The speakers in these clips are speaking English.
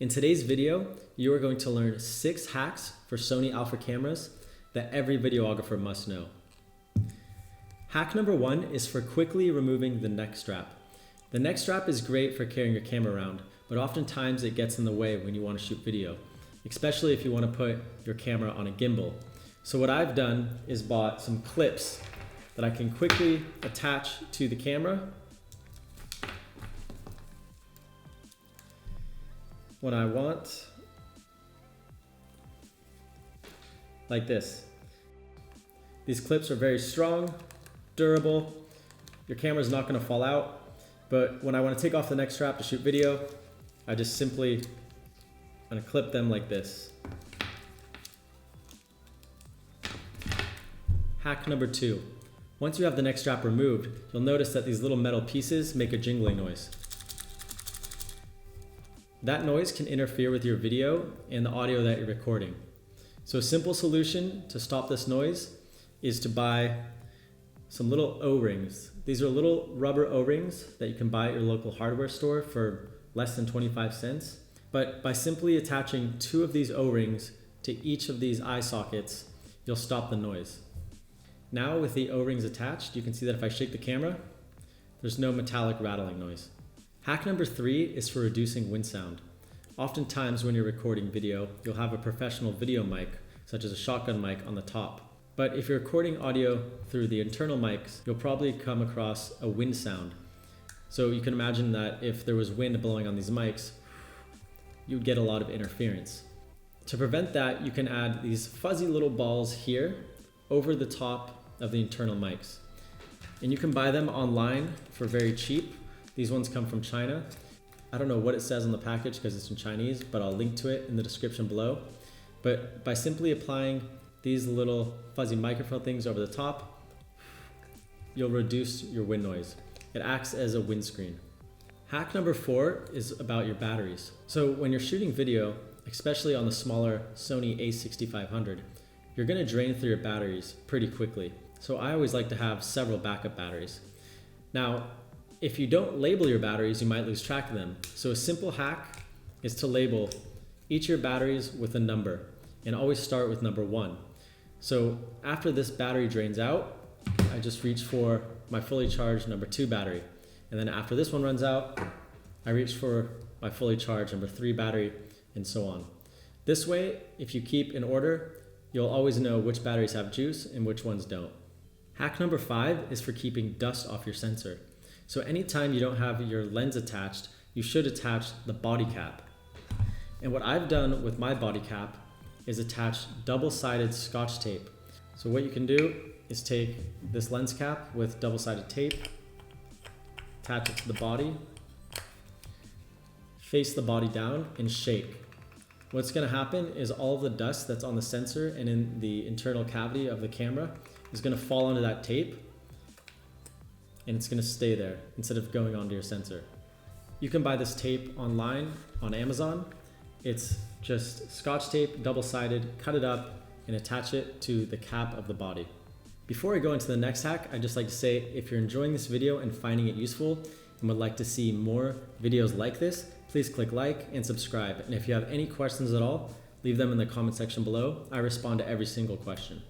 In today's video, you are going to learn 6 hacks for Sony Alpha cameras that every videographer must know. Hack number 1 is for quickly removing the neck strap. The neck strap is great for carrying your camera around, but oftentimes it gets in the way when you want to shoot video, especially if you want to put your camera on a gimbal. So what I've done is bought some clips that I can quickly attach to the camera when I want, like this. These clips are very strong, durable, your camera's not going to fall out, but when I want to take off the neck strap to shoot video, I just simply clip them like this. Hack number 2. Once you have the neck strap removed, you'll notice that these little metal pieces make a jingling noise. That noise can interfere with your video and the audio that you're recording. So a simple solution to stop this noise is to buy some little O-rings. These are little rubber O-rings that you can buy at your local hardware store for less than 25 cents. But by simply attaching 2 of these O-rings to each of these eye sockets, you'll stop the noise. Now with the O-rings attached, you can see that if I shake the camera, there's no metallic rattling noise. Hack number 3 is for reducing wind sound. Oftentimes when you're recording video, you'll have a professional video mic, such as a shotgun mic on the top. But if you're recording audio through the internal mics, you'll probably come across a wind sound. So you can imagine that if there was wind blowing on these mics, you'd get a lot of interference. To prevent that, you can add these fuzzy little balls here over the top of the internal mics. And you can buy them online for very cheap. These ones come from China. I don't know what it says on the package because it's in Chinese, but I'll link to it in the description below. But by simply applying these little fuzzy microphone things over the top, you'll reduce your wind noise. It acts as a windscreen. Hack number 4 is about your batteries. So when you're shooting video, especially on the smaller Sony a6500, you're gonna drain through your batteries pretty quickly. So I always like to have several backup batteries. Now, if you don't label your batteries, you might lose track of them. So a simple hack is to label each of your batteries with a number and always start with number 1. So after this battery drains out, I just reach for my fully charged number 2 battery. And then after this one runs out, I reach for my fully charged number 3 battery, and so on. This way, if you keep in order, you'll always know which batteries have juice and which ones don't. Hack number 5 is for keeping dust off your sensor. So anytime you don't have your lens attached, you should attach the body cap. And what I've done with my body cap is attach double-sided Scotch tape. So what you can do is take this lens cap with double-sided tape, attach it to the body, face the body down, and shake. What's going to happen is all of the dust that's on the sensor and in the internal cavity of the camera is going to fall onto that tape, and it's going to stay there instead of going onto your sensor. You can buy this tape online on Amazon. It's just Scotch tape, double-sided, cut it up, and attach it to the cap of the body. Before I go into the next hack, I'd just like to say, if you're enjoying this video and finding it useful and would like to see more videos like this, please click like and subscribe. And if you have any questions at all, leave them in the comment section below. I respond to every single question.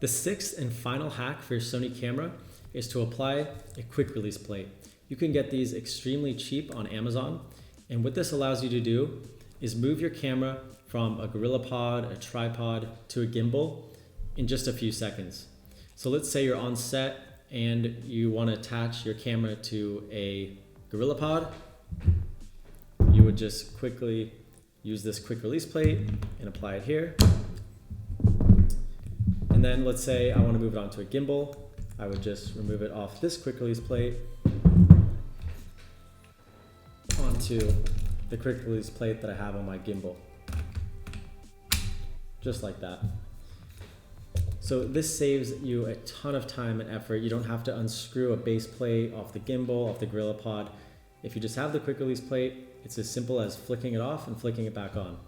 The 6th and final hack for your Sony camera is to apply a quick release plate. You can get these extremely cheap on Amazon. And what this allows you to do is move your camera from a GorillaPod, a tripod, to a gimbal in just a few seconds. So let's say you're on set and you want to attach your camera to a GorillaPod. You would just quickly use this quick release plate and apply it here. And then let's say I want to move it onto a gimbal. I would just remove it off this quick release plate onto the quick release plate that I have on my gimbal. Just like that. So this saves you a ton of time and effort. You don't have to unscrew a base plate off the gimbal, off the GorillaPod. If you just have the quick release plate, it's as simple as flicking it off and flicking it back on.